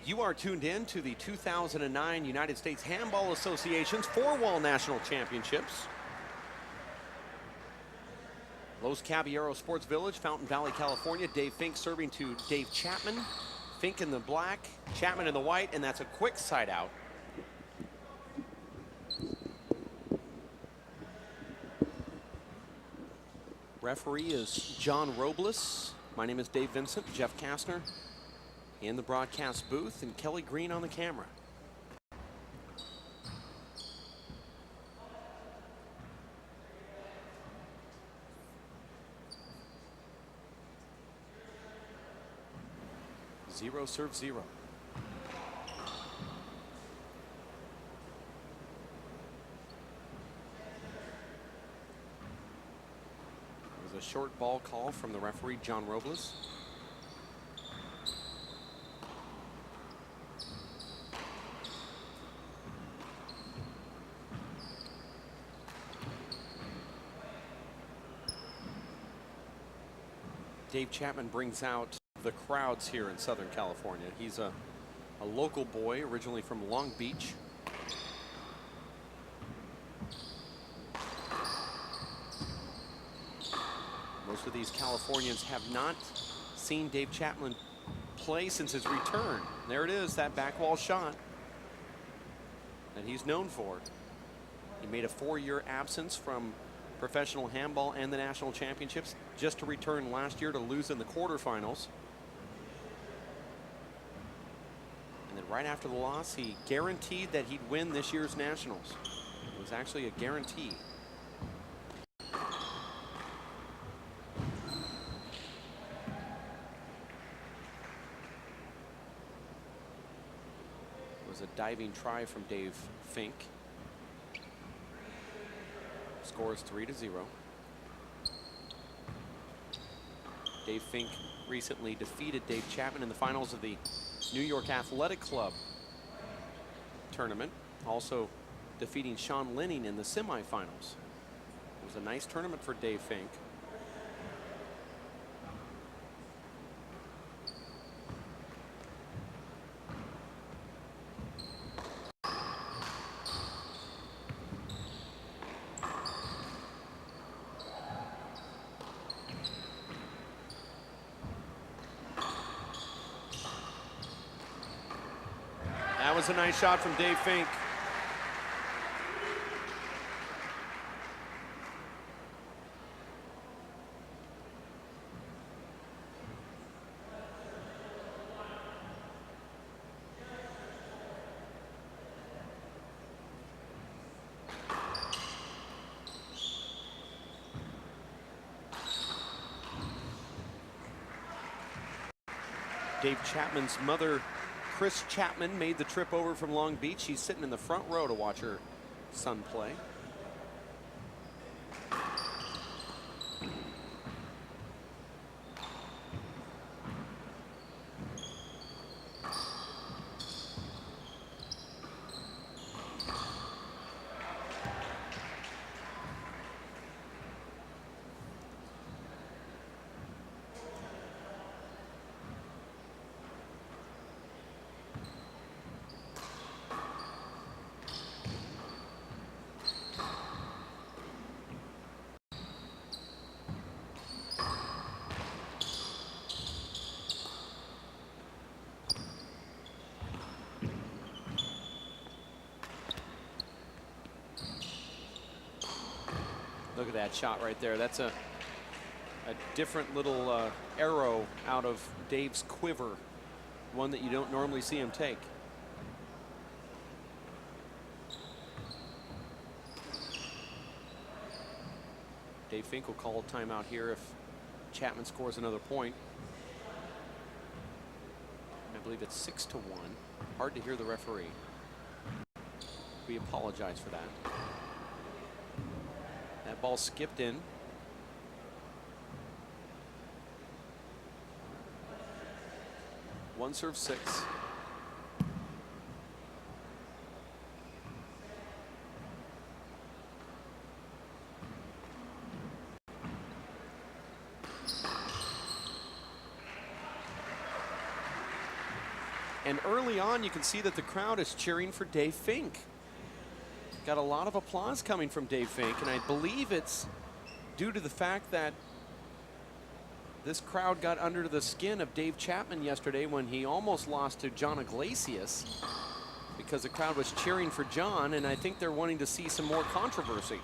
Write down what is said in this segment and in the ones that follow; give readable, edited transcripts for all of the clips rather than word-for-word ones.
You are tuned in to the 2009 United States Handball Association's four-wall national championships. Los Caballeros Sports Village, Fountain Valley, California. Dave Fink serving to Dave Chapman. Fink in the black, Chapman in the white, and that's a quick side out. Referee is John Robles. My name is Dave Vincent. Jeff Kastner in the broadcast booth, and Kelly Green on the camera. Zero serve zero. It was a short ball call from the referee, John Robles. Dave Chapman brings out the crowds here in Southern California. He's a local boy, originally from Long Beach. Most of these Californians have not seen Dave Chapman play since his return. There it is, that back wall shot that he's known for. He made a 4-year absence from professional handball and the national championships, just to return last year to lose in the quarterfinals. And then right after the loss, he guaranteed that he'd win this year's nationals. It was actually a guarantee. It was a diving try from Dave Fink. Score is 3-0. Dave Fink recently defeated Dave Chapman in the finals of the New York Athletic Club tournament, also defeating Sean Linning in the semifinals. It was a nice tournament for Dave Fink. That was a nice shot from Dave Fink. Dave Chapman's mother, Chris Chapman, made the trip over from Long Beach. She's sitting in the front row to watch her son play. Look at that shot right there. That's a different little arrow out of Dave's quiver, one that you don't normally see him take. Dave Fink will call a timeout here if Chapman scores another point. I believe it's 6-1. Hard to hear the referee. We apologize for that. That ball skipped in. One serve 6. And early on, you can see that the crowd is cheering for Dave Fink. Got a lot of applause coming from Dave Fink, and I believe it's due to the fact that this crowd got under the skin of Dave Chapman yesterday when he almost lost to John Iglesias, because the crowd was cheering for John, and I think they're wanting to see some more controversy.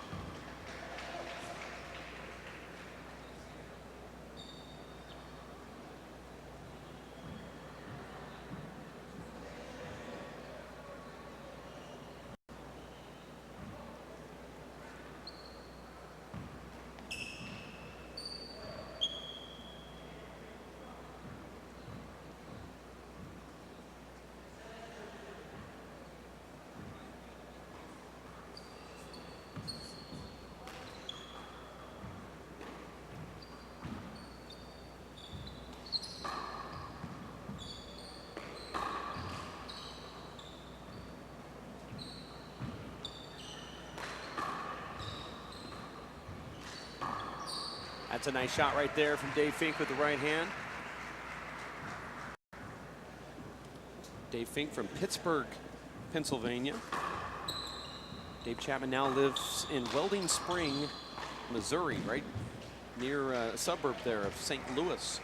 That's a nice shot right there from Dave Fink with the right hand. Dave Fink from Pittsburgh, Pennsylvania. Dave Chapman now lives in Welding Spring, Missouri, right near a suburb there of St. Louis.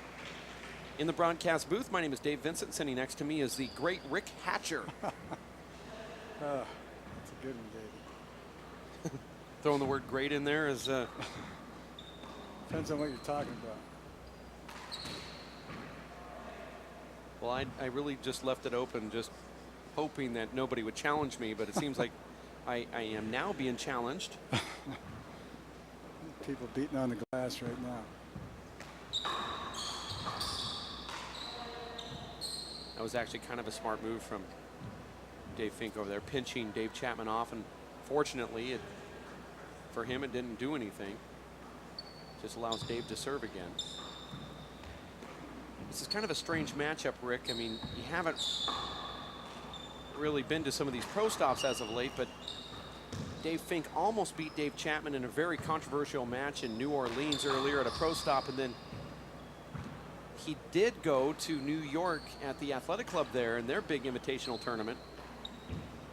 In the broadcast booth, my name is Dave Vincent. Sitting next to me is the great Rick Hatcher. That's a good one, David. Throwing the word great in there is... Depends on what you're talking about. Well, I really just left it open, just hoping that nobody would challenge me, but it seems like I am now being challenged. People beating on the glass right now. That was actually kind of a smart move from Dave Fink over there, pinching Dave Chapman off, and fortunately, for him, it didn't do anything. Just allows Dave to serve again. This is kind of a strange matchup, Rick. I mean, you haven't really been to some of these pro stops as of late, but Dave Fink almost beat Dave Chapman in a very controversial match in New Orleans earlier at a pro stop, and then he did go to New York at the Athletic Club there in their big invitational tournament,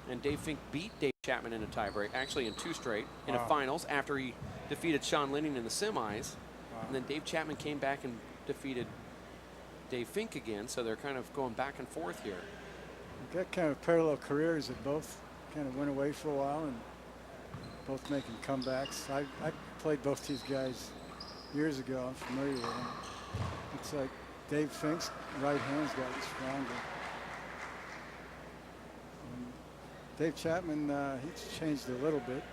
and Dave Fink beat Dave Chapman in a tiebreak, actually in 2 straight, in a finals after he defeated Sean Linning in the semis. And then Dave Chapman came back and defeated Dave Fink again, so they're kind of going back and forth here. We've got kind of parallel careers that both kind of went away for a while and both making comebacks. I played both these guys years ago. I'm familiar with them. It's like Dave Fink's right hand's gotten stronger. And Dave Chapman, he's changed a little bit.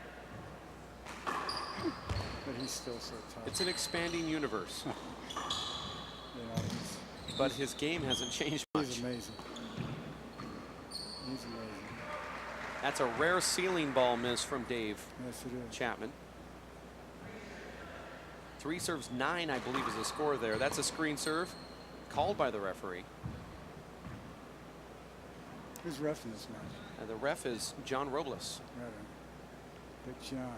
But he's still so tough. It's an expanding universe. Yeah, but his game hasn't changed much. He's amazing. He's amazing. That's a rare ceiling ball miss from Dave Yes, it is. Chapman. 3 serves 9, I believe, is the score there. That's a screen serve called by the referee. Who's ref in this match? The ref is John Robles. Right. Big John.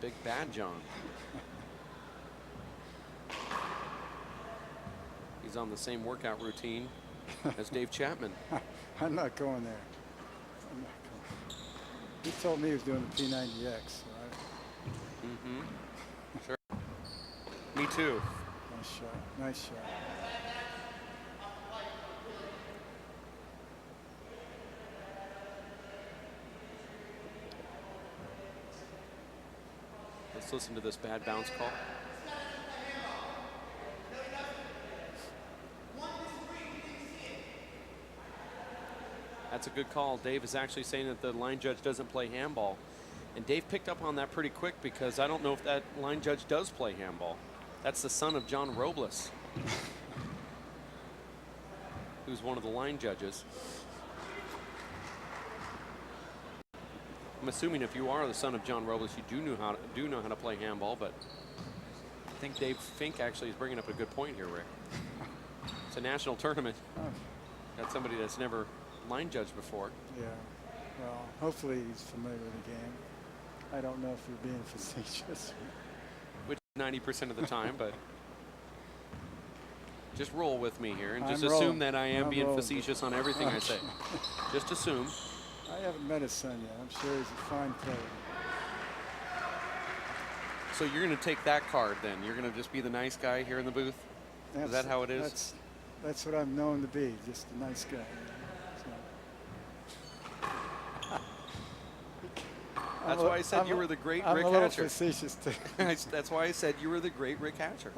Big Bad John. He's on the same workout routine as Dave Chapman. I'm not going there. I'm not going. He told me he was doing the P90X. So Sure. Me too. Nice shot. Nice shot. Let's listen to this bad bounce call. That's a good call. Dave is actually saying that the line judge doesn't play handball. And Dave picked up on that pretty quick, because I don't know if that line judge does play handball. That's the son of John Robles, who's one of the line judges. I'm assuming if you are the son of John Robles, you do know how to play handball, but I think Dave Fink actually is bringing up a good point here, Rick. It's a national tournament. Got somebody that's never line judged before. Yeah. Well, hopefully he's familiar with the game. I don't know if you're being facetious. Which is 90% of the time, but Just roll with me here and just I'm assume rolling. that I am I'm being rolling. facetious on everything I say. Just assume. I haven't met his son yet. I'm sure he's a fine player. So you're going to take that card then? You're going to just be the nice guy here in the booth? Is that how it is? That's what I'm known to be, just a nice guy. So. That's why I said you were the great Rick I'm a little Hatcher. facetious too. That's why I said you were the great Rick Hatcher.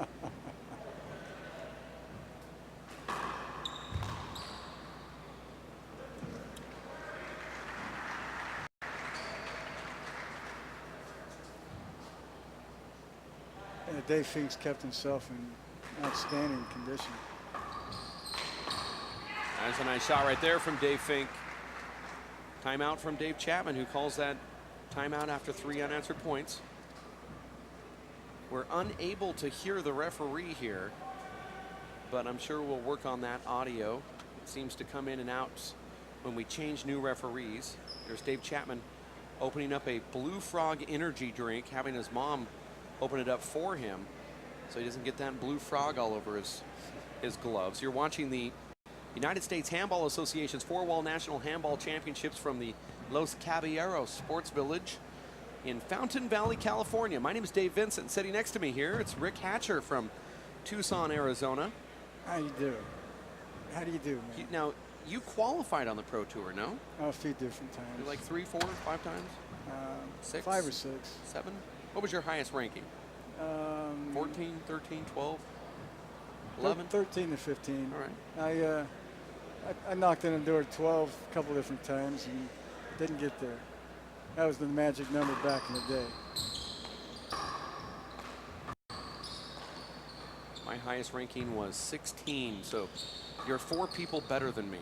Dave Fink's kept himself in outstanding condition. That's a nice shot right there from Dave Fink. Timeout from Dave Chapman, who calls that timeout after 3 unanswered points. We're unable to hear the referee here, but I'm sure we'll work on that audio. It seems to come in and out when we change new referees. There's Dave Chapman opening up a Blue Frog energy drink, having his mom open it up for him so he doesn't get that blue frog all over his gloves. You're watching the United States Handball Association's 4-wall National Handball Championships from the Los Caballeros Sports Village in Fountain Valley, California. My name is Dave Vincent. Sitting next to me here, it's Rick Hatcher from Tucson, Arizona. How you do? How do you do, man? Now, you qualified on the Pro Tour, no? Oh, a few different times. You're like 3, 4, 5 times? 6? 5 or 6. 7? What was your highest ranking? 14, 13, 12, 11? 13 to 15. All right. I knocked on the door at 12 a couple different times and didn't get there. That was the magic number back in the day. My highest ranking was 16, so you're 4 people better than me.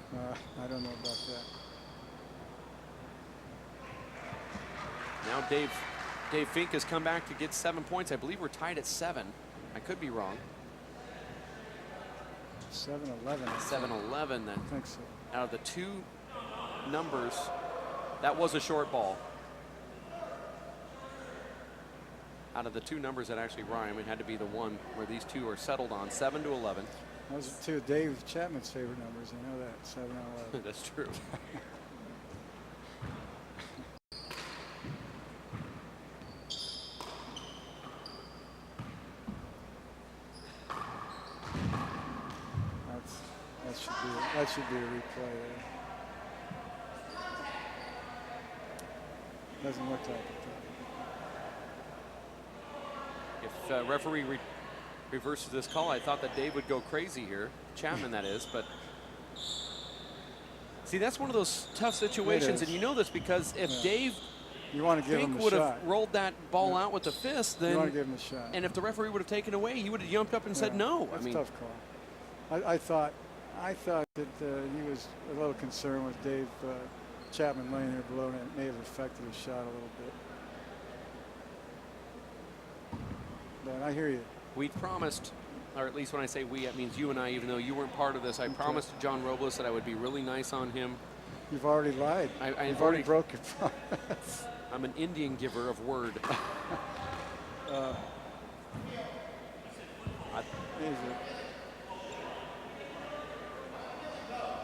I don't know about that. Now Dave Fink has come back to get 7 points. I believe we're tied at 7. I could be wrong. 7-11. 7-11 then. I think so. Out of the 2 numbers, that was a short ball. Out of the 2 numbers that actually rhyme, it had to be the one where these 2 are settled on, 7 to 11. Those are 2 of Dave Chapman's favorite numbers. I know that, 7 and 11. That's true. That should be a replay there. Doesn't look like it. If referee reverses this call, I thought that Dave would go crazy here. Chapman, that is, but see, that's one of those tough situations, and you know this because if Dave you want to give him Fink a would shot. have rolled that ball out with the fist, then you want to give him a shot. And if the referee would have taken away, he would have jumped up and said no. That's I mean, a tough call. I thought that he was a little concerned with Dave Chapman laying there below, and it may have affected his shot a little bit. But I hear you. We promised, or at least when I say we, it means you and I, even though you weren't part of this. I promised to John Robles that I would be really nice on him. You've already lied. You've already broke your promise. I'm an Indian giver of word.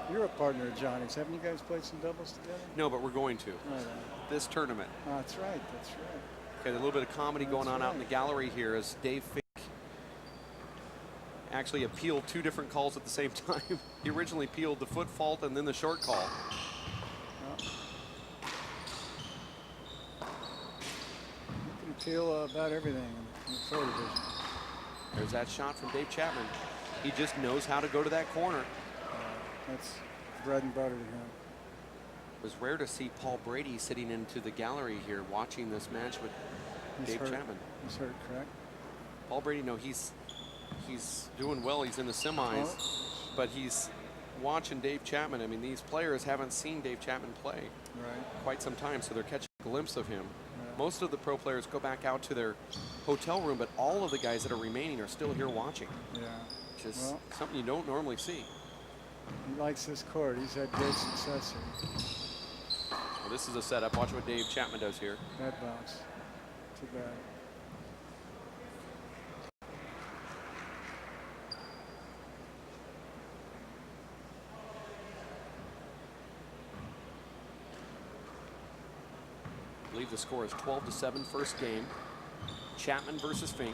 You're a partner of Johnny's. Haven't you guys played some doubles together? No, but we're going to. Right. This tournament. That's right. That's right. Okay, a little bit of comedy going on out in the gallery here as Dave Fink actually appealed 2 different calls at the same time. He originally appealed the foot fault and then the short call. You can appeal about everything in the pro division. There's that shot from Dave Chapman. He just knows how to go to that corner. That's bread and butter to him. It was rare to see Paul Brady sitting into the gallery here watching this match with Dave Chapman. He's hurt, correct? Paul Brady, no, he's doing well. He's in the semis, but he's watching Dave Chapman. I mean, these players haven't seen Dave Chapman play quite some time, so they're catching a glimpse of him. Most of the pro players go back out to their hotel room, but all of the guys that are remaining are still here watching. Which is something you don't normally see. He likes this court. He's had great success here. Well, this is a setup. Watch what Dave Chapman does here. Bad bounce. Too bad. believe the score is 12-7 first game. Chapman versus Fink.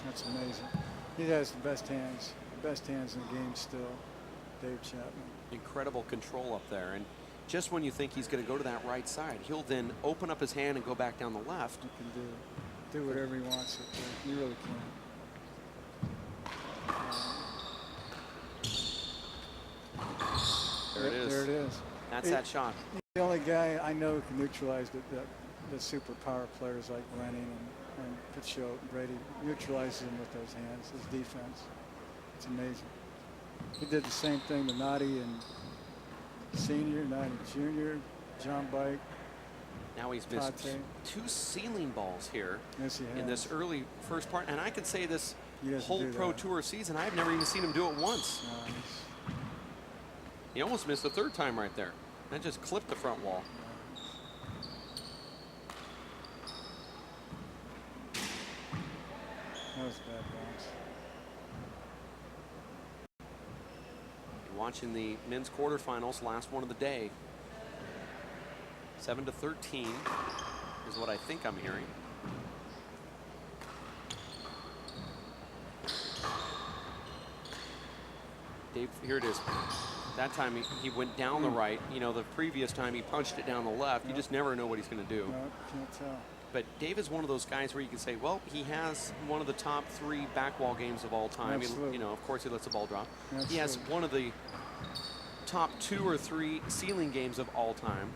That's amazing. He has the best hands in the game still, Dave Chapman. Incredible control up there. And just when you think he's going to go to that right side, he'll then open up his hand and go back down the left. He can do whatever he wants up there. He really can. There it is. There it is. That's that shot. He's the only guy I know who can neutralize the super power players like Lennon and Pichot, Brady. Neutralizes them with those hands, his defense. It's amazing. He did the same thing to Noddy and Senior, Noddy Junior, John Bike. Now he's missed two ceiling balls here in this early first part. And I could say this whole Pro Tour season, I've never even seen him do it once. He almost missed the third time right there. That just clipped the front wall. That was a bad bounce. You're watching the men's quarterfinals, last one of the day. 7-13 is what I think I'm hearing. Dave, here it is. That time he went down the right. You know, the previous time he punched it down the left. You just never know what he's going to do. No, can't tell. But Dave is one of those guys where you can say, well, he has one of the top 3 backwall games of all time. You know, of course, he lets the ball drop. Absolutely. He has one of the top 2 or 3 ceiling games of all time.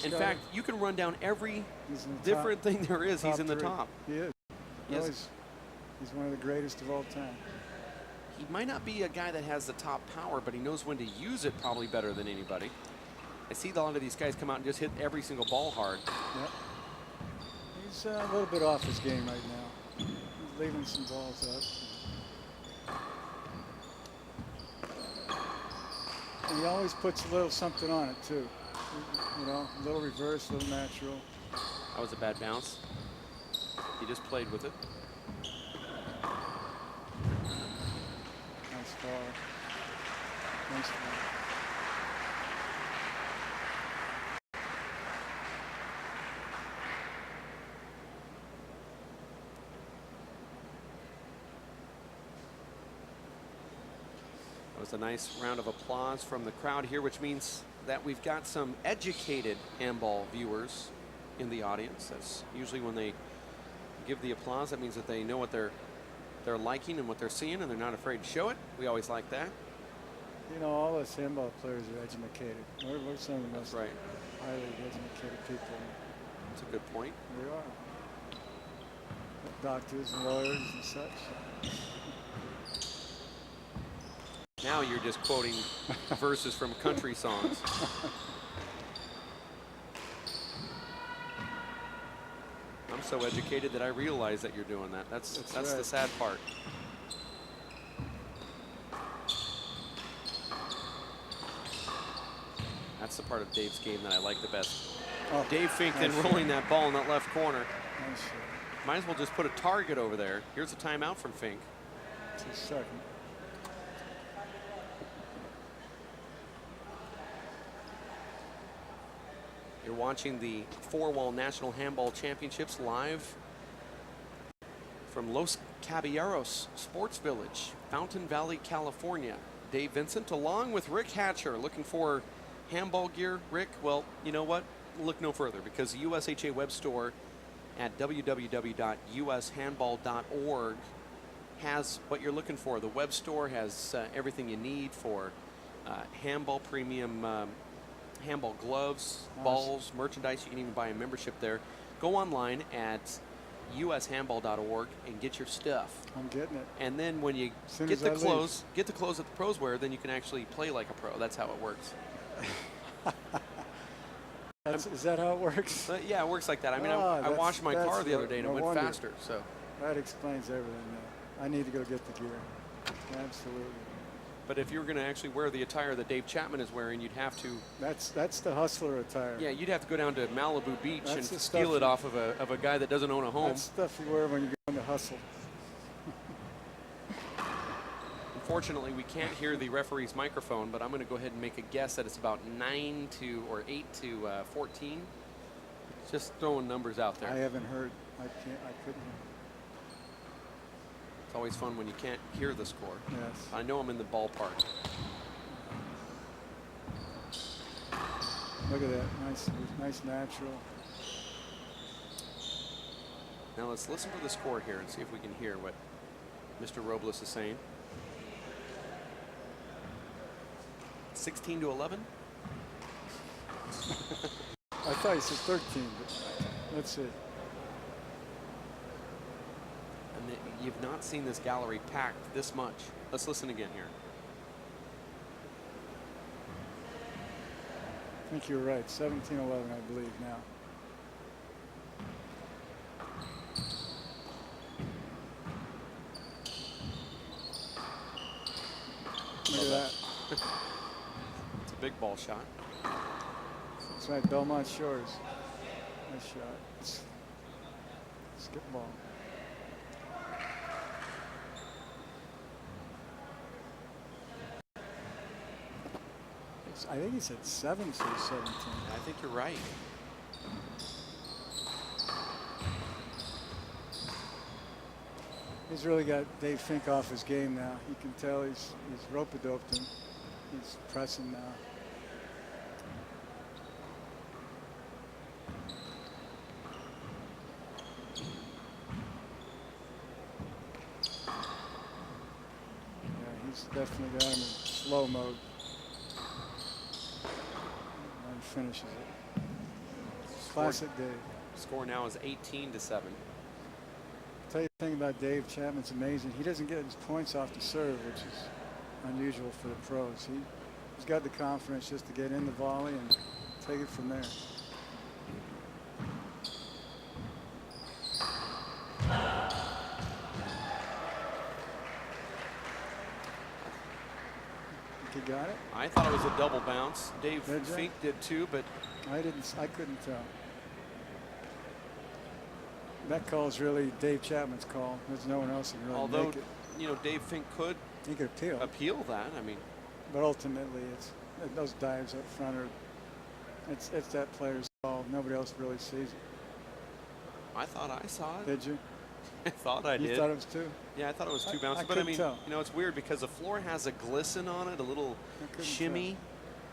In fact, you can run down every different thing there is. He's in the top. He is. He's one of the greatest of all time. He might not be a guy that has the top power, but he knows when to use it probably better than anybody. I see a lot of these guys come out and just hit every single ball hard. Yep. He's a little bit off his game right now. He's leaving some balls up. And he always puts a little something on it, too. You know, a little reverse, a little natural. That was a bad bounce. He just played with it. Nice ball. Nice ball. That was a nice round of applause from the crowd here, which means that we've got some educated handball viewers in the audience. That's usually when they give the applause. That means that they know what they're liking and what they're seeing, and they're not afraid to show it. We always like that. You know, all us handball players are educated. We're some of the most highly educated people. That's a good point. We are. Doctors and lawyers and such. Now you're just quoting verses from country songs. I'm so educated that I realize that you're doing that. That's right. The sad part. That's the part of Dave's game that I like the best. Oh, Dave Fink then rolling that ball in that left corner. Might as well just put a target over there. Here's a timeout from Fink. It's a second. You're watching the 4-Wall National Handball Championships live from Los Caballeros Sports Village, Fountain Valley, California. Dave Vincent along with Rick Hatcher looking for handball gear. Rick, well, you know what? Look no further, because the USHA web store at www.ushandball.org has what you're looking for. The web store has everything you need for handball premium handball gloves, balls, merchandise. You can even buy a membership there. Go online at ushandball.org and get your stuff. I'm getting it. And then when you get the clothes that the pros wear, then you can actually play like a pro. That's how it works. Is that how it works? Yeah, it works like that. I mean, I washed my car the other day and it went faster. So that explains everything. I need to go get the gear. Absolutely. But if you were going to actually wear the attire that Dave Chapman is wearing, you'd have to. That's the hustler attire. Yeah, you'd have to go down to Malibu Beach and steal it off of a guy that doesn't own a home. That's stuff you wear when you're going to hustle. In Unfortunately, we can't hear the referee's microphone, but I'm going to go ahead and make a guess that it's about 8 to 14. Just throwing numbers out there. I haven't heard. I couldn't. It's always fun when you can't hear the score. Yes. I know I'm in the ballpark. Look at that. Nice natural. Now let's listen to the score here and see if we can hear what Mr. Robles is saying. 16 to 11. I thought he said 13, but let's see. And you've not seen this gallery packed this much. Let's listen again here. I think you're right. 17-11, I believe now. Look at that. It's a big ball shot. That's right, Belmont Shores. Nice shot. Skip ball. I think he said 7 to 17. I think you're right. He's really got Dave Fink off his game now. You can tell he's rope-a-doped him. He's pressing now. Yeah, he's definitely got him in slow mode. And finishes it. Classic Dave. Score now is 18 to 7. Tell you the thing about Dave Chapman's amazing. He doesn't get his points off the serve, which is unusual for the pros. He's got the confidence just to get in the volley and take it from there. Think he got it? I thought it was a double bounce. Dave Fink did too, but I couldn't tell. That call is really Dave Chapman's call. There's no one else who can really although, make it. you know, Dave Fink could he could appeal that. I mean, but ultimately, it's those dives up front are it's that player's call. Nobody else really sees it. I thought I saw it. Did you? I thought I did. You thought it was 2? Yeah, I thought it was 2 bounces. But I mean, you know, it's weird because the floor has a glisten on it, a little shimmy. Tell.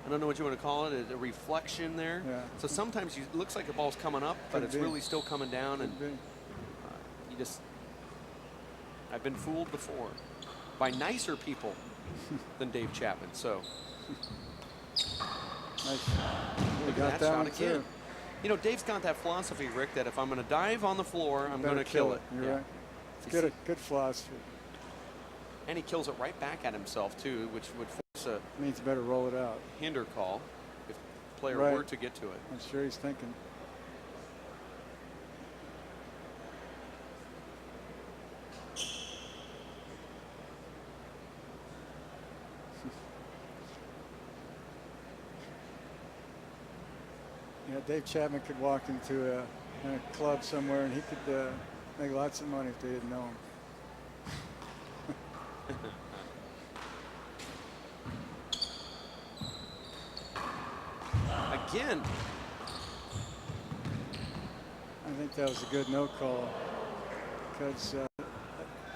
I don't know what you want to call it, a reflection there. Yeah. So sometimes it looks like the ball's coming up, but it's really still coming down. And you just, I've been fooled before by nicer people than Dave Chapman. So nice. Look at that shot again. You know, Dave's got that philosophy, Rick, that if I'm going to dive on the floor, I'm going to kill it. You're right. It's good philosophy. And he kills it right back at himself, too, which would force a means better roll it out. hinder call if the player were to get to it. I'm sure he's thinking. Yeah, Dave Chapman could walk into a club somewhere and he could make lots of money if they didn't know him. Again. I think that was a good no call because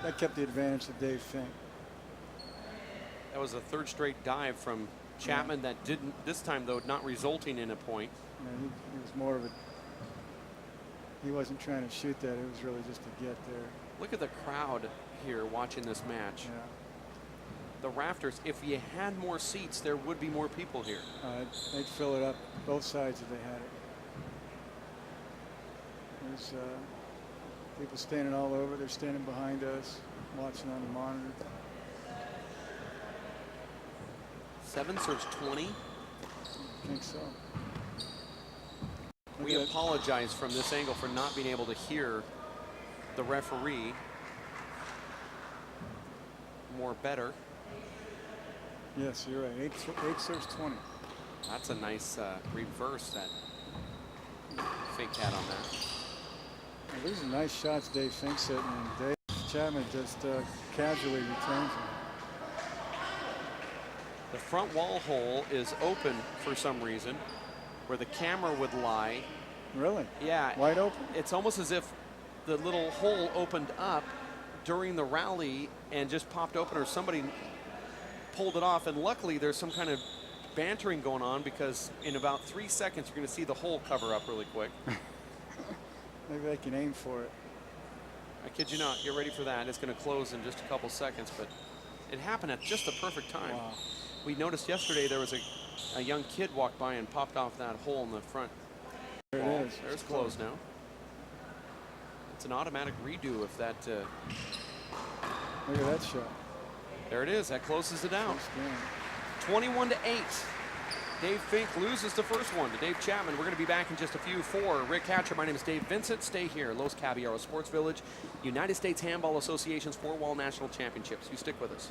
that kept the advantage to Dave Fink. That was a third straight dive from Chapman that didn't, this time though, not resulting in a point. Yeah, he was more of a, he wasn't trying to shoot that, it was really just to get there. Look at the crowd here watching this match. Yeah. The rafters, if you had more seats, there would be more people here. They'd fill it up both sides if they had it. There's people standing all over. They're standing behind us, watching on the monitor. 7 serves 20. I think so. We apologize from this angle for not being able to hear the referee more better. Yes, you're right. 8 serves 20. That's a nice reverse that Fink had on that. Well, these are nice shots Dave Fink's hitting, and Dave Chapman just casually returns them. The front wall hole is open for some reason, where the camera would lie. Really? Yeah. Wide open? It's almost as if the little hole opened up during the rally and just popped open, or somebody pulled it off. And luckily, there's some kind of bantering going on, because in about 3 seconds, you're going to see the hole cover up really quick. Maybe they can aim for it. I kid you not. Get ready for that. It's going to close in just a couple seconds, but it happened at just the perfect time. Wow. We noticed yesterday there was a young kid walked by and popped off that hole in the front. There wall. it is. There's closed now. It's an automatic redo if that. Look at that shot. There it is. That closes it out. First 21-8. Dave Fink loses the first one to Dave Chapman. We're going to be back in just a few. For Rick Hatcher, my name is Dave Vincent. Stay here. Los Caballeros Sports Village, United States Handball Association's four-wall national championships. You stick with us.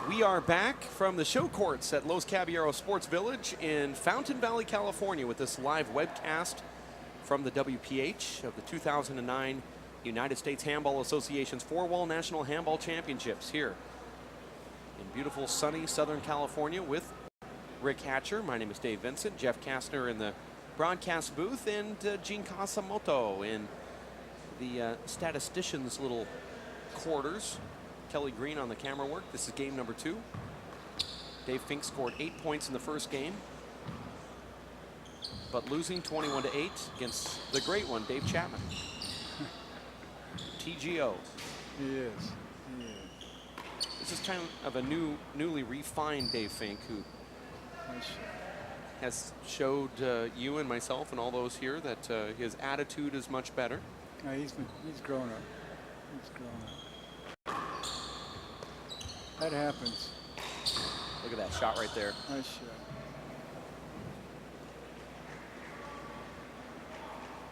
We are back from the show courts at Los Caballeros Sports Village in Fountain Valley, California, with this live webcast from the WPH of the 2009 United States Handball Association's four-wall national handball championships here in beautiful sunny Southern California with Rick Hatcher. My name is Dave Vincent, Jeff Kastner in the broadcast booth, and Gene Casamoto in the statistician's little quarters. Kelly Green on the camera work. This is game number 2. Dave Fink scored 8 points in the first game, but losing 21-8 against the great one, Dave Chapman. TGO. He is. He is. This is kind of a newly refined Dave Fink, who has showed you and myself and all those here that his attitude is much better. He's grown up. He's grown up. That happens. Look at that shot right there. Nice shot.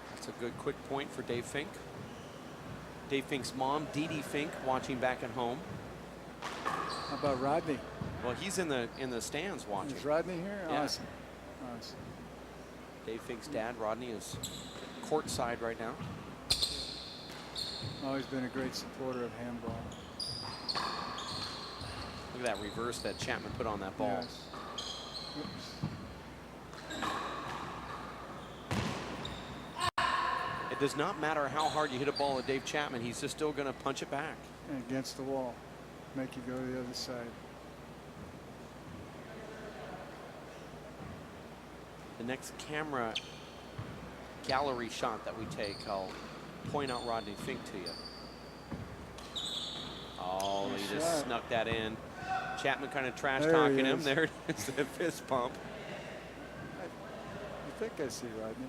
That's a good quick point for Dave Fink. Dave Fink's mom, Dee Dee Fink, watching back at home. How about Rodney? Well, he's in the stands watching. Is Rodney here? Yeah. Awesome. Awesome. Dave Fink's dad, Rodney, is courtside right now. Always been a great supporter of handball. Look at that reverse that Chapman put on that ball. Yes. Oops. It does not matter how hard you hit a ball at Dave Chapman, he's just still going to punch it back. And against the wall. Make you go to the other side. The next camera gallery shot that we take, I'll point out Rodney Fink to you. Oh, Nice he just shot. snuck that in. Chapman kind of trash There talking he him. is. There it is, the fist pump. I think I see Rodney.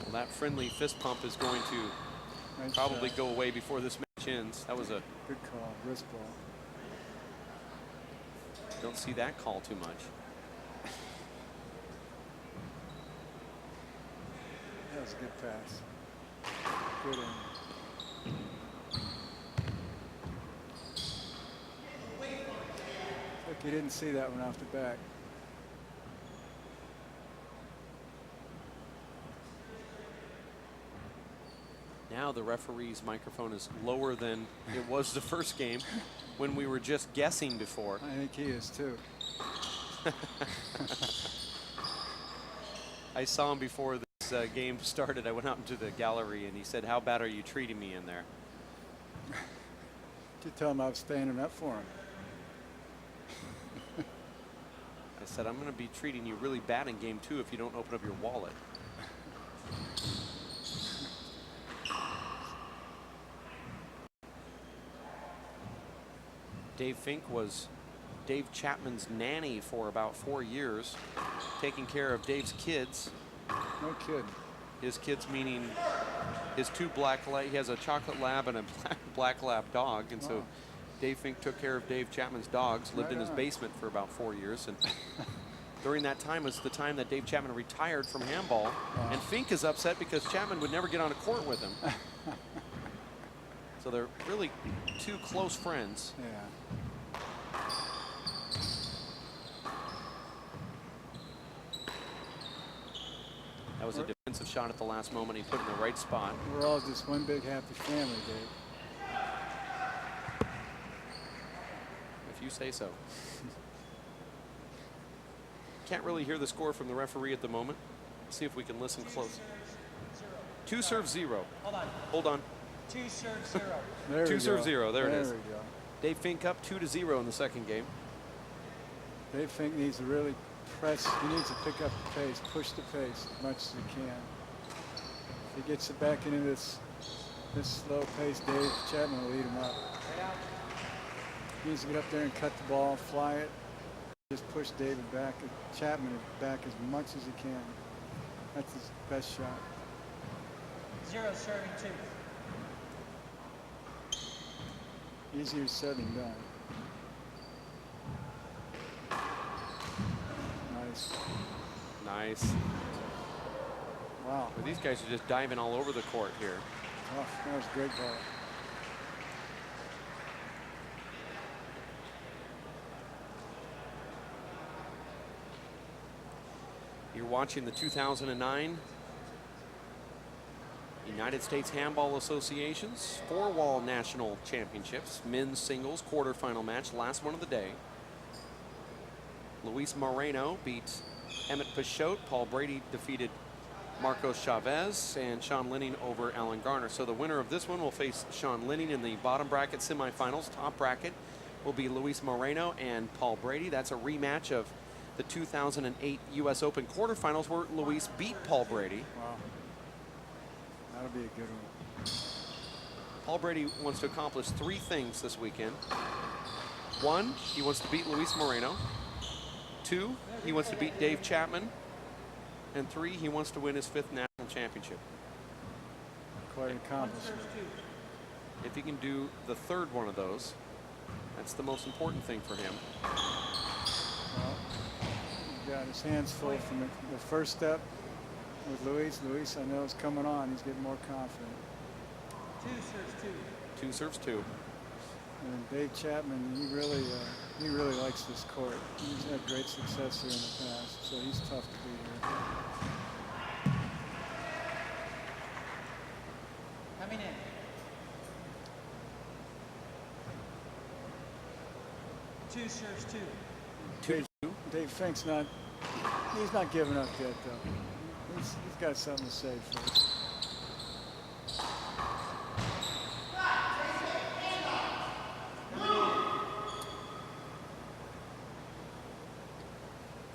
Well, that friendly fist pump is going to Nice probably shot. go away before this match ends. That was a, Good call. Wrist ball. don't see that call too much. That was a good pass. Good aim. Look, you didn't see that one off the back. Now the referee's microphone is lower than it was the first game when we were just guessing before. I think he is too. I saw him before this game started. I went out into the gallery and he said, "How bad are you treating me in there?" You tell him I was standing up for him. I said, "I'm going to be treating you really bad in game 2 if you don't open up your wallet." Dave Fink was Dave Chapman's nanny for about 4 years, taking care of Dave's kids. No kidding. His kids meaning his two he has a chocolate lab and a black lab dog, and so Dave Fink took care of Dave Chapman's dogs, lived in his basement for about 4 years, and during that time was the time that Dave Chapman retired from handball, and Fink is upset because Chapman would never get on a court with him. So they're really two close friends. Yeah. That was a defensive shot at the last moment. He put in the right spot. We're all just one big happy family, Dave. If you say so. Can't really hear the score from the referee at the moment. See if we can listen close. 2 serve 0. Hold on. 2 serve 0. There 2 serve 0. There it is. we go. Dave Fink up 2-0 in the second game. Dave Fink needs to really press. He needs to pick up the pace, push the pace as much as he can. If he gets it back into this slow pace, Dave Chapman will lead him up. He needs to get up there and cut the ball, fly it. Just push David back, Chapman back as much as he can. That's his best shot. 0 serving 2. Easier said than done. Nice. Nice. Wow. Well, these guys are just diving all over the court here. Oh, that was a great ball. You're watching the 2009 United States Handball Association's 4-wall national championships, men's singles quarterfinal match, last one of the day. Luis Moreno beat Emmett Pichot. Paul Brady defeated Marcos Chavez, and Sean Linning over Alan Garner. So the winner of this one will face Sean Linning in the bottom bracket semifinals. Top bracket will be Luis Moreno and Paul Brady. That's a rematch of the 2008 U.S. Open quarterfinals where Luis beat Paul Brady. Wow. That'll be a good one. Paul Brady wants to accomplish 3 things this weekend. 1, he wants to beat Luis Moreno. 2, he wants to beat Dave Chapman. And 3, he wants to win his 5th national championship. Quite an accomplishment. If he can do the 3rd one of those, that's the most important thing for him. Well, he's got his hands full from the first step with Luis. Luis, I know, is coming on. He's getting more confident. 2 serves 2. 2 serves 2. And Dave Chapman, he really likes this court. He's had great success here in the past, so he's tough to beat here. Coming in. 2 serves 2. Dave Fink's he's not giving up yet, though. He's got something to say first.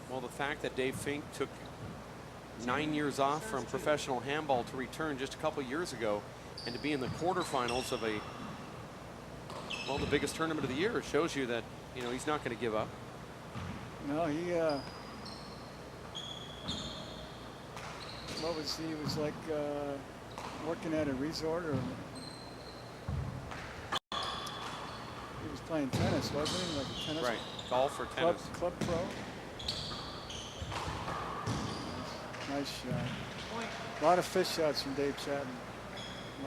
Well, the fact that Dave Fink took 9 years off from professional handball to return just a couple years ago and to be in the quarterfinals of the biggest tournament of the year shows you that, he's not going to give up. No, he was like working at a resort, or he was playing tennis, wasn't he? Like a tennis, right? Golf or tennis? Club pro. Nice shot. A lot of fish shots from Dave Chapman.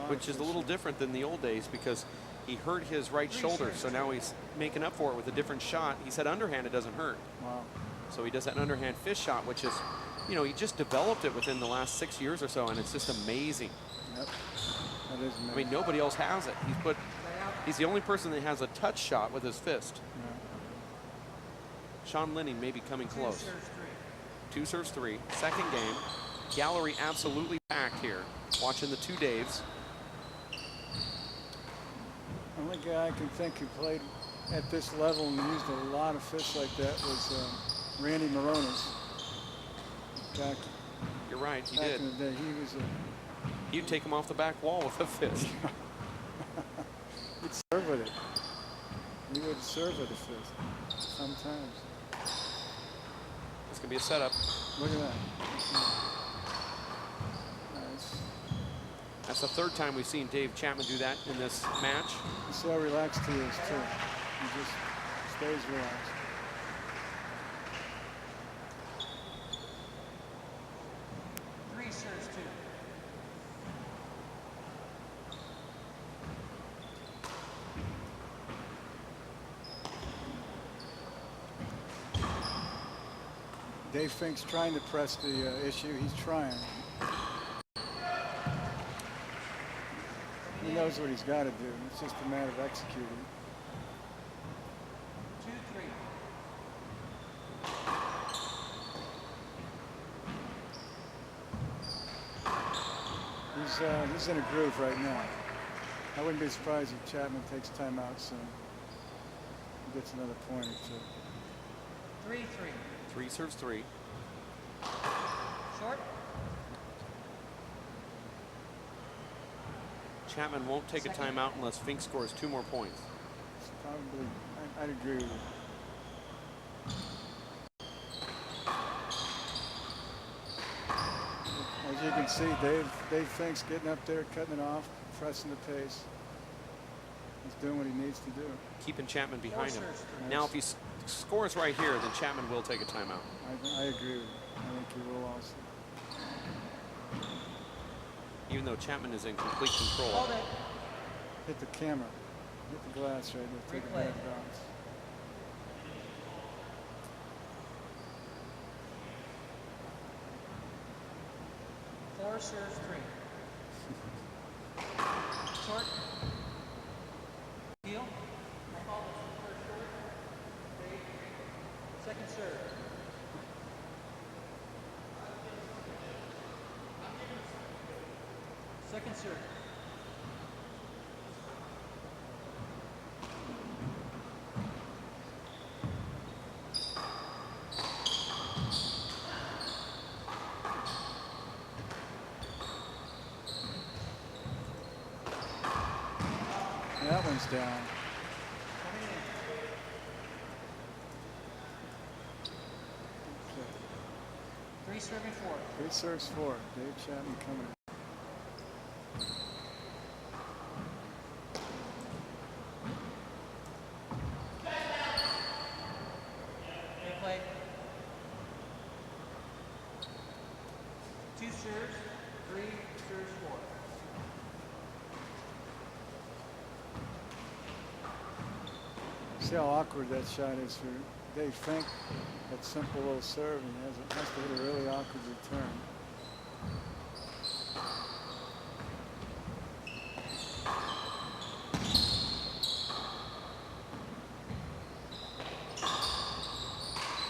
Which is a little different than the old days because he hurt his right shoulder, so now he's making up for it with a different shot. He said underhand it doesn't hurt. Wow. So he does that underhand fish shot, which is, he just developed it within the last 6 years or so, and it's just amazing. Yep. That is amazing. I mean, nobody else has it. He's the only person that has a touch shot with his fist. Yeah. Sean Linning may be coming close. 2 serves 3. Second game. Gallery absolutely packed here. Watching the 2 Daves. Only guy I can think who played at this level and used a lot of fish like that was Randy Moronis. You're right, he back did. in the day, he was You'd take him off the back wall with a fist. he'd serve with it. He would serve at the fifth sometimes. This could be a setup. Look at that. Nice. That's the third time we've seen Dave Chapman do that in this match. You see how relaxed he is, too. He just stays relaxed. Three serves 2. Dave Fink's trying to press the issue. He's trying. He knows what he's got to do. It's just a matter of executing. 2-3. He's in a groove right now. I wouldn't be surprised if Chapman takes time out soon. He gets another point or two. 3-3. 3 serves 3. Short. Chapman won't take a timeout unless Fink scores 2 more points. It's probably, I'd agree with you. As you can see, Dave Fink's getting up there, cutting it off, pressing the pace. He's doing what he needs to do. Keeping Chapman behind him. Now, if he scores right here, then Chapman will take a timeout. I agree with you. I think he will also. Even though Chapman is in complete control. Hold it. Hit the camera. Hit the glass right there. Take a Replay. bad bounce. Four serves 3. Short. Heel. Second serve. Second serve. That one's down. Three serving 4. 3 serves 4. Dave Chapman coming. Replay. 2 serves. 3 serves 4. See how awkward that shot is for Dave Fink. That simple little serve, and he has to hit a really awkward return.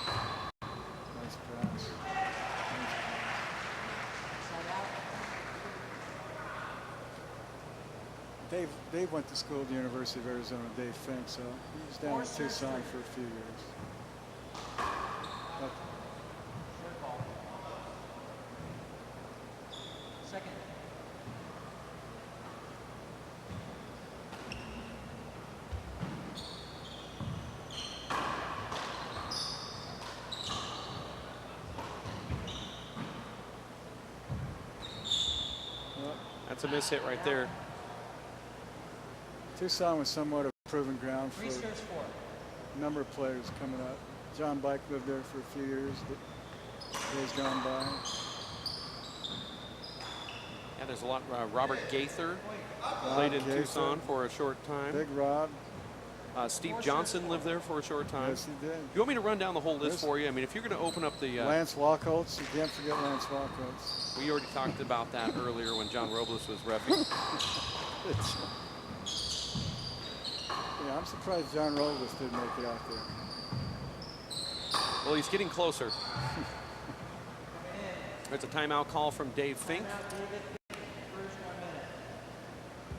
Nice pass. Side out. Dave went to school at the University of Arizona, Dave Fink, so he was down in Tucson for a few years. But Short ball. Second. well, That's a miss hit right there. Tucson was somewhat of a proven ground for 3 serves 4. a number of players coming up. John Bike lived there for a few years. Days gone by. Yeah, there's a lot. Robert Gaither played in Gaither. Tucson for a short time. Big Rob. Steve Johnson lived there for a short time. Yes, he did. You want me to run down the whole list There's- for you? I mean, if you're going to open up the, Lance Wacholtz. You can't forget Lance Wacholtz. we already talked about that earlier when John Robles was reffing. Yeah, I'm surprised John Robles didn't make it out there. Well, he's getting closer. There's a timeout call from Dave Fink.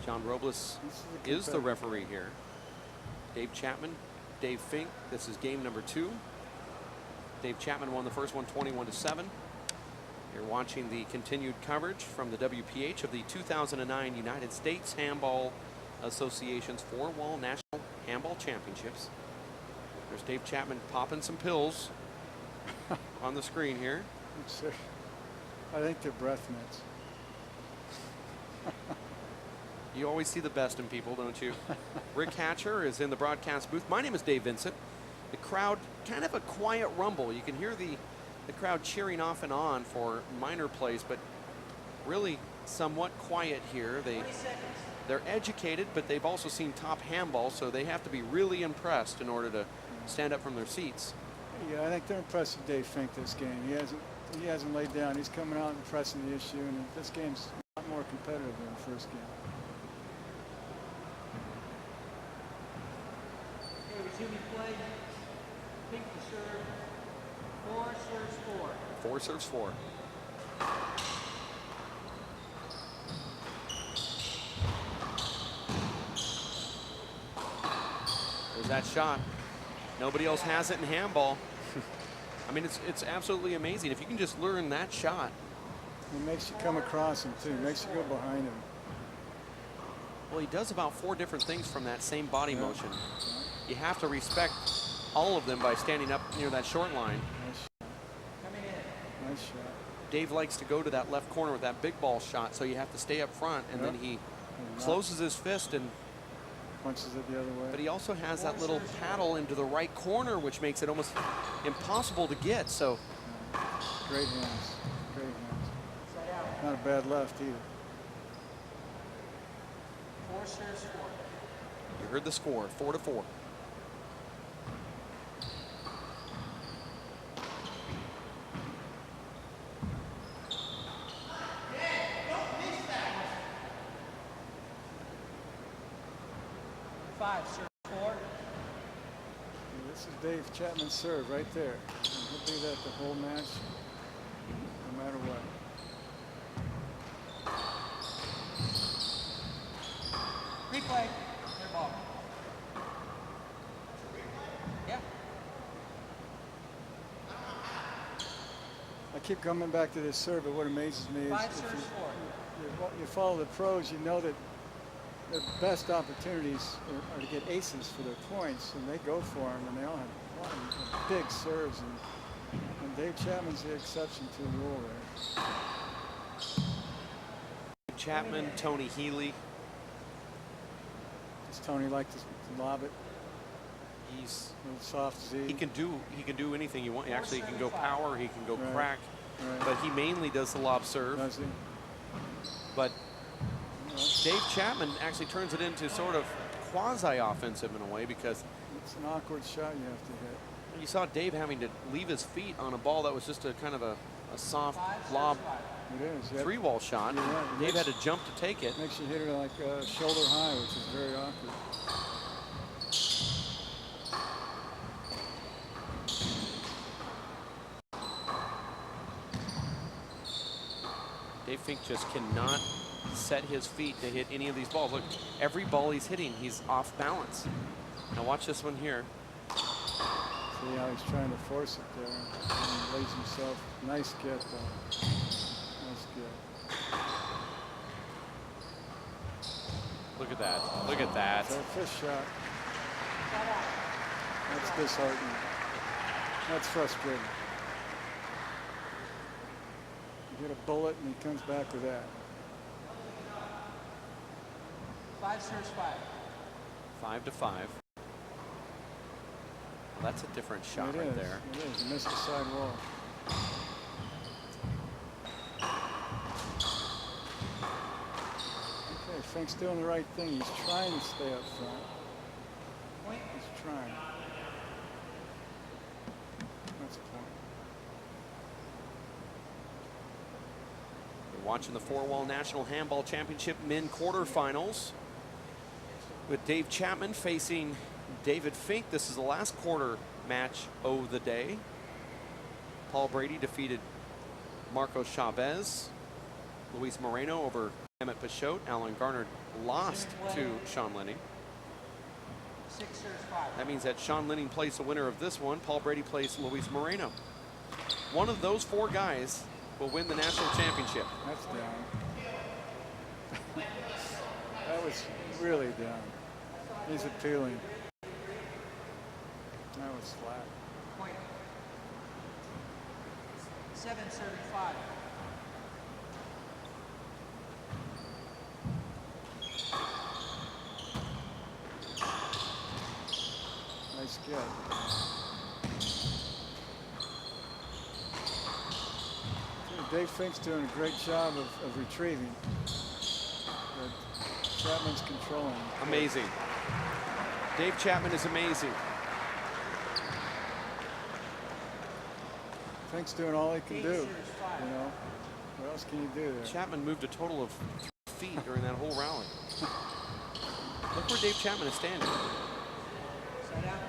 John Robles is the referee here. Dave Chapman, Dave Fink. This is game number 2. Dave Chapman won the first one 21-7. You're watching the continued coverage from the WPH of the 2009 United States Handball Association's 4-Wall National Handball Championships. There's Dave Chapman popping some pills on the screen here. I think they're breath mints. You always see the best in people, don't you? Rick Hatcher is in the broadcast booth. My name is Dave Vincent. The crowd, kind of a quiet rumble. You can hear the crowd cheering off and on for minor plays, but really somewhat quiet here. They're educated, but they've also seen top handball, so they have to be really impressed in order to stand up from their seats. Yeah, I think they're impressed with Dave Fink this game. He hasn't laid down. He's coming out and pressing the issue, and this game's a lot more competitive than the first game. Okay, resuming play. Fink to serve. 4 serves 4. 4 serves 4. There's that shot. Nobody else has it in handball. I mean, it's absolutely amazing. If you can just learn that shot. It makes you come across him, too. It makes you go behind him. Well, he does about 4 different things from that same body motion. You have to respect all of them by standing up near that short line. Nice shot. Coming in. Nice shot. Dave likes to go to that left corner with that big ball shot, so you have to stay up front, and then he closes his fist and punches it the other way. but he also has that little paddle into the right corner, which makes it almost impossible to get. So great hands. Great hands. Not a bad left either. 4 serves 4. you heard the score, 4-4. This is Dave Chapman's serve right there. And he'll do that the whole match, no matter what. Replay. Air ball. Yeah. I keep coming back to this serve, but what amazes me is 5 if serves 4. you follow the pros, you know that their best opportunities are to get aces for their points, and they go for them, and they all have a lot of big serves, and Dave Chapman's the exception to the rule there. Chapman, Tony Healy. Does Tony like to lob it? He's A little soft Z. he can do anything you want. Actually, he can go power, he can go Right. crack, Right. but he mainly does the lob serve. Does he? But Dave Chapman actually turns it into sort of quasi-offensive in a way, because It's an awkward shot you have to hit. you saw Dave having to leave his feet on a ball that was just a kind of a soft 5 serves lob 5. It is. You have- 3-wall shot. You're right. Dave had to jump to take it. Makes you hit it like shoulder high, which is very awkward. Dave Fink just cannot set his feet to hit any of these balls. Look, every ball he's hitting, he's off balance. Now watch this one here. See how he's trying to force it there. And he lays himself. Nice get, though. Nice get. Look at that. Look at that. It's a fish shot. That's disheartening. That's frustrating. You hit a bullet and he comes back with that. 5 serves 5. 5-5. Well, that's a different shot It right is. there. It is. He missed the side wall. Okay, Fink's doing the right thing. He's trying to stay up front. Point. He's trying. That's a point. You're watching the 4-wall National Handball Championship men quarterfinals with Dave Chapman facing David Fink. This is the last quarter match of the day. Paul Brady defeated Marco Chavez. Luis Moreno over Emmett Pachot. Alan Garner lost to Sean Lenning. 6 serves 5. That means that Sean Lenning plays the winner of this one. Paul Brady plays Luis Moreno. One of those 4 guys will win the national championship. That's down. That was really down. He's appealing. That was flat. Point. 7-35. Nice get. Dave Fink's doing a great job of retrieving. But Chapman's controlling. Amazing. Dave Chapman is amazing. Fink's doing all he can do. You know, what else can you do there? Chapman moved a total of 3 feet during that whole rally. Look where Dave Chapman is standing. Side out.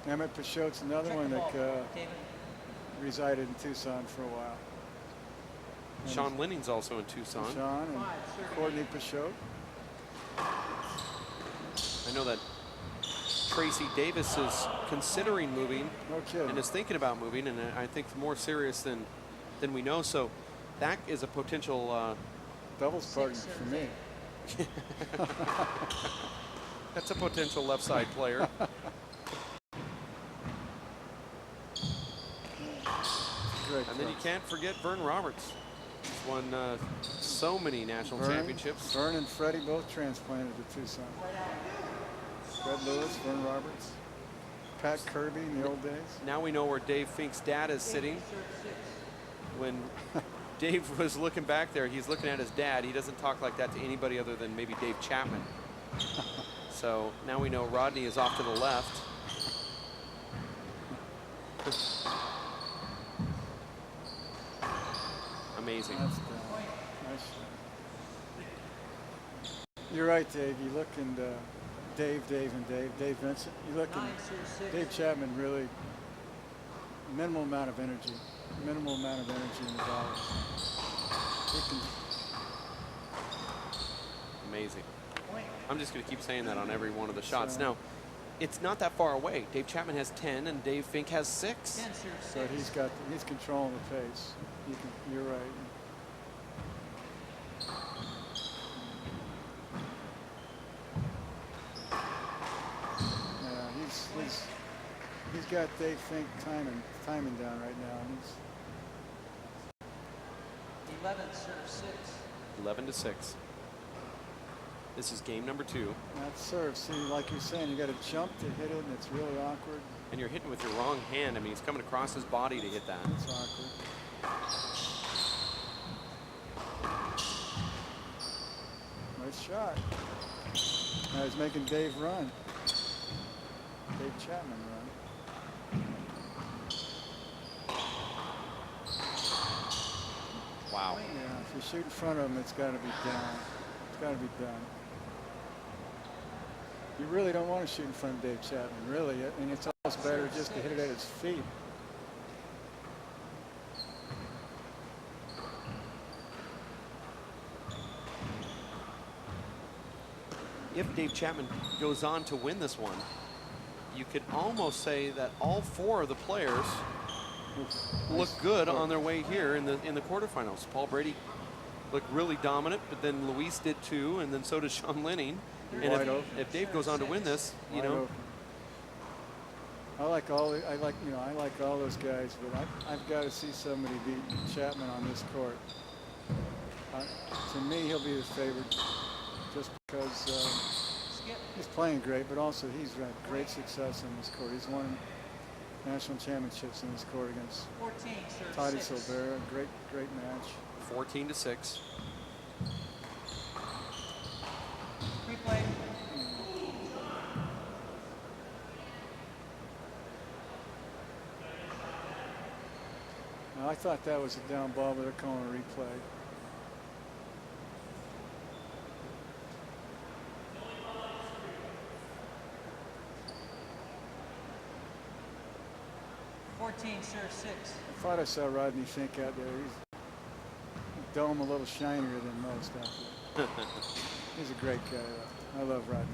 Emmett Pashot's another Check one the that ball, David. resided in Tucson for a while. And Sean Linning's also in Tucson. Sean and Courtney Pashot. I know that Tracy Davis is considering moving No kidding. and is thinking about moving, and I think more serious than we know. So that is a potential. Doubles partner for me. That's a potential left side player. Great And then you coach. can't forget Vern Roberts. He's won so many national championships. Vern and Freddie both transplanted to Tucson. Fred Lewis, Vern Roberts, Pat Kirby in the old days. Now we know where Dave Fink's dad is sitting. When Dave was looking back there, he's looking at his dad. He doesn't talk like that to anybody other than maybe Dave Chapman. So now we know Rodney is off to the left. Amazing. That's nice. You're right, Dave. You look and Dave Vincent. You look and 9-6. Dave Chapman really minimal amount of energy in the ball. He can, Amazing. Point. I'm just going to keep saying that on every one of the shots. Now, it's not that far away. Dave Chapman has 10 and Dave Fink has 6. 10-6. so he's controlling the pace. You're right. Yeah, he's got Dave Fink timing down right now. And he's 11-6. 11-6. This is game number 2. that serve. See, like you're saying, you got to jump to hit it, and it's really awkward. And you're hitting with your wrong hand. I mean, he's coming across his body to hit that. It's awkward. Nice shot. Now he's making Dave run. Dave Chapman run. Wow. Yeah, if you shoot in front of him, it's got to be down. It's got to be done. You really don't want to shoot in front of Dave Chapman, really. I mean, it's almost better just to hit it at his feet. If Dave Chapman goes on to win this one, you could almost say that all 4 of the players look good on their way here in the quarterfinals. Paul Brady looked really dominant, but then Luis did too, and then so did Sean Linning. And if Dave goes on to win this, you know, I like all those guys, but I've got to see somebody beat Chapman on this court. To me, he'll be the favorite, just because he's playing great, but also he's had great success on this court. He's won national championships in this court against 14, Toddy 6. Silvera. Great match. 14-6. Replay. Now, I thought that was a down ball, but they're calling a replay. Serve 6. I thought I saw Rodney Fink out there. He's a dome a little shinier than most out there. He's a great guy, though. I love Rodney.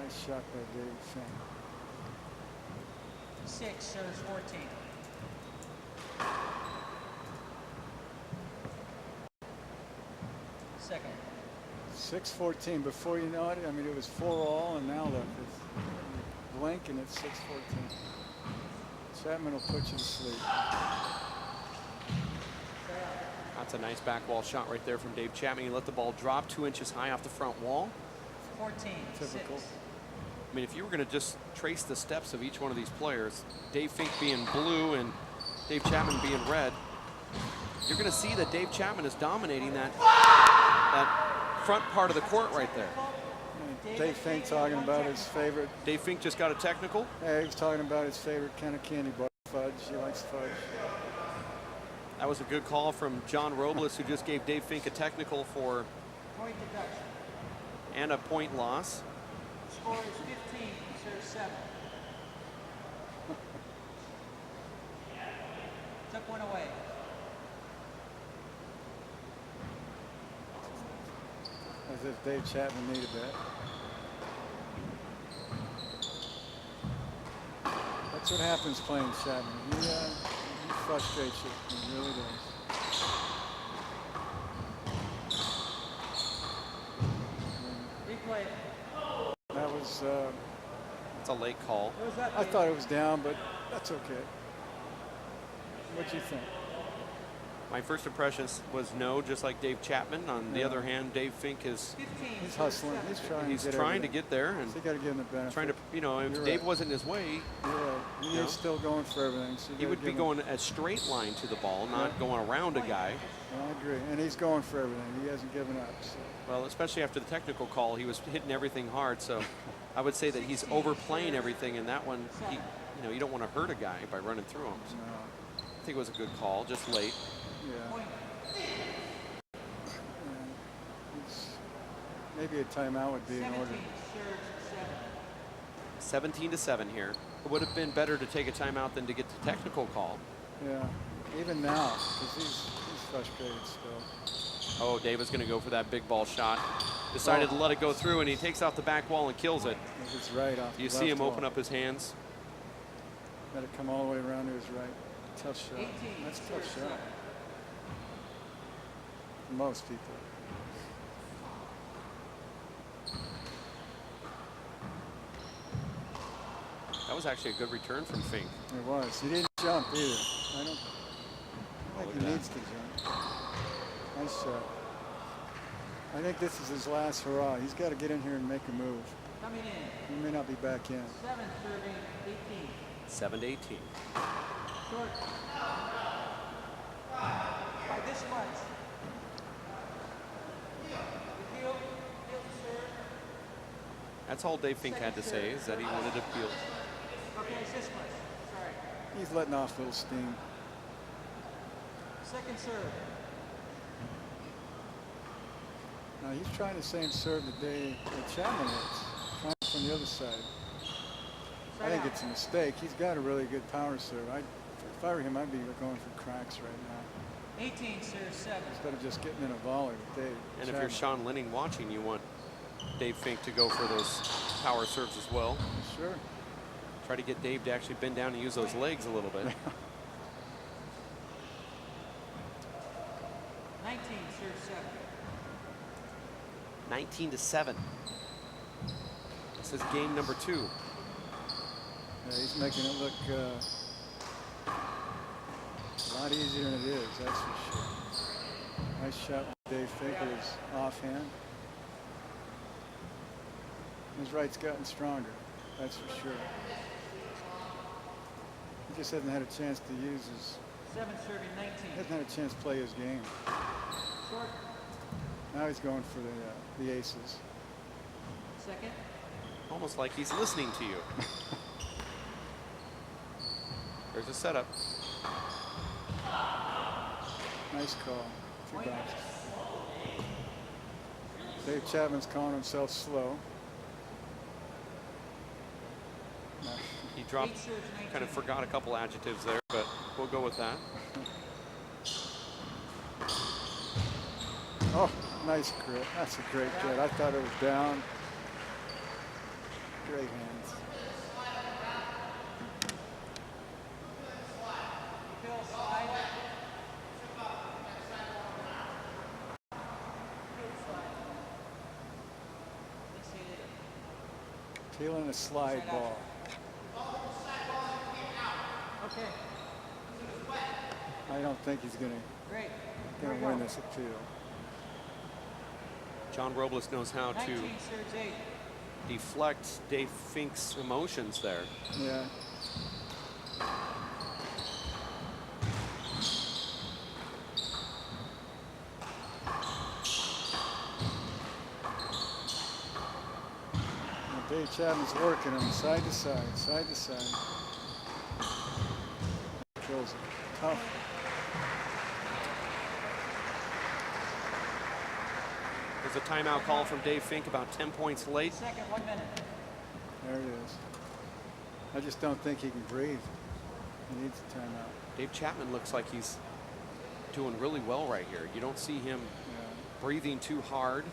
Nice shot by Dave Fink. 6 serves 14. second. 6:14. Before you know it, I mean, it was 4-all, and now look, it's blink and it's 6:14. Chapman will put you to sleep. That's a nice back wall shot right there from Dave Chapman. He let the ball drop 2 inches high off the front wall. 14, Typical. 6. I mean, if you were going to just trace the steps of each one of these players, Dave Fink being blue and Dave Chapman being red, you're going to see that Dave Chapman is dominating that front part of the court right there. Dave Fink talking about his favorite. Dave Fink just got a technical. Yeah, he was talking about his favorite kind of candy bar, fudge. He likes fudge. That was a good call from John Robles, who just gave Dave Fink a technical for Point deduction. and a point loss. Score is 15, serve 7. Took one away. As if Dave Chapman needed that. That's what happens playing Chapman. He frustrates you. He really does. Replay. That was. It's a late call. What was that? I thought it was down, but that's okay. What'd you think? My first impression was no, just like Dave Chapman. On the Yeah. other hand, Dave Fink is 15. He's hustling. He's trying. he's to get trying to everything. get there and So you got to give him the benefit. trying to, you know, if You're Dave right. wasn't in his way, You're right. He No. is still going for everything. So you he gotta would be give him- going a straight line to the ball, not Yeah. going around a guy. I agree, and he's going for everything. He hasn't given up. So. Well, especially after the technical call, he was hitting everything hard. So I would say that he's overplaying everything in that one. You know, you don't want to hurt a guy by running through him. So No. I think it was a good call, just late. Yeah. Maybe a timeout would be in 17, order. serve 7. 17-7 here. It would have been better to take a timeout than to get the technical call. Yeah, even now, because he's frustrated still. Oh, Dave is going to go for that big ball shot. Decided to let it go through, and he takes out the back wall and kills it. If it's right off. You the see left him open wall. up his hands. Let it come all the way around to his right. Tough shot. 18, That's a serve tough 7. shot. For most people. That was actually a good return from Fink. It was. He didn't jump either. I don't Look think at he that. needs to jump. Nice shot. I think this is his last hurrah. He's got to get in here and make a move. Coming in. He may not be back in. 7, serving 18. 7-18. Short. By this much. Appeal. Appeal to serve. That's all Dave Fink had to say, is that he wanted to appeal. Okay, it's this much. Sorry. He's letting off a little steam. Second serve. Now he's trying the same serve that Chapman hits, trying from the other side. I think it's a mistake. He's got a really good power serve. If I were him, I'd be going for cracks right now 18, serve 7. instead of just getting in a volley with Dave. And if you're Sean Linning watching, you want Dave Fink to go for those power serves as well. Sure. Try to get Dave to actually bend down and use those legs a little bit. 19, serve 7. 19-7. This is game number 2. Yeah, he's making it look a lot easier than it is, that's for sure. Nice shot with Dave Fink with his offhand. His right's gotten stronger, that's for sure. He just hasn't had a chance to use his, 7, serving 19. hasn't had a chance to play his game. Short. Now he's going for the aces. Second. Almost like he's listening to you. There's a setup. Nice call. 2 bounces. Dave Chapman's calling himself slow. He dropped, 8 serves 19. kind of forgot a couple adjectives there, but we'll go with that. Oh, nice grit. That's a great grit. I thought it was down. Great hands. Appeal slide. Peeling a slide ball. Okay, I don't think he's going great. to win this appeal. John Robles knows how 19 to serves 8. deflect Dave Fink's emotions there. Yeah. Dave Chapman's working him side to side, side to side. Kills it. Tough. There's a timeout call from Dave Fink about 10 points late. Second, 1 minute. There it is. I just don't think he can breathe. He needs a timeout. Dave Chapman looks like he's doing really well right here. You don't see him breathing too hard.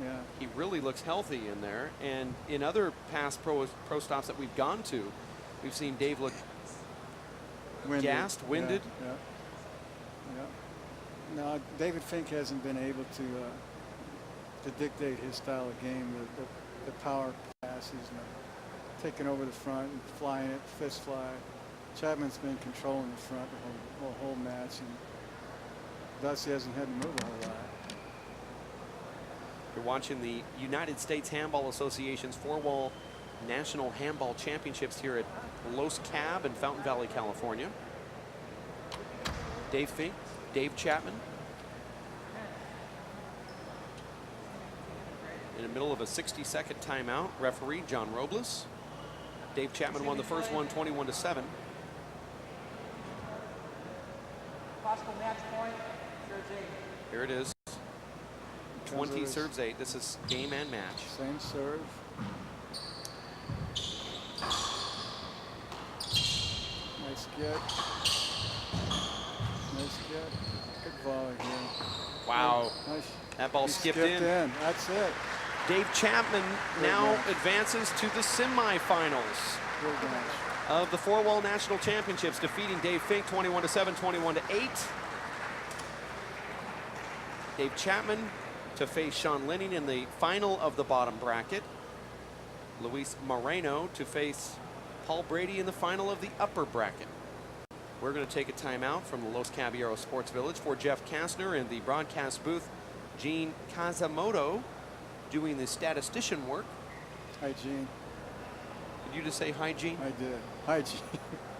Yeah. He really looks healthy in there. And in other past pro stops that we've gone to, we've seen Dave look gassed, winded. Yeah. No, David Fink hasn't been able to dictate his style of game. The power passes and taking over the front and flying it, fist fly. Chapman's been controlling the front the whole match, and thus he hasn't had to move a whole lot. You're watching the United States Handball Association's four-wall National Handball Championships here at Los Cab in Fountain Valley, California. Dave Fink, Dave Chapman. In the middle of a 60-second timeout, referee John Robles. Dave Chapman won the first one 21-7. Possible match point, serves 8. Here it is. 20 serves 8. This is game and match. Same serve. Nice get. Nice get. Good volley here. Wow. Nice. That ball He skipped in. in. That's it. Dave Chapman now match. advances to the semifinals Good match. of the four-wall national championships, defeating Dave Fink 21-7, 21-8. Dave Chapman to face Sean Lenning in the final of the bottom bracket. Luis Moreno to face Paul Brady in the final of the upper bracket. We're going to take a timeout from the Los Caballeros Sports Village. For Jeff Kastner in the broadcast booth, Gene Kazamoto doing the statistician work. Hi, Gene. Did you just say hi, Gene? I did. Hi, Gene.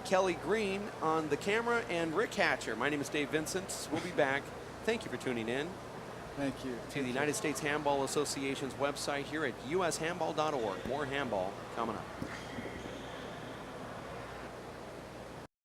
Kelly Green on the camera and Rick Hatcher. My name is Dave Vincent. We'll be back. Thank you for tuning in Thank you. to the United States Handball Association's website here at ushandball.org. More handball coming up.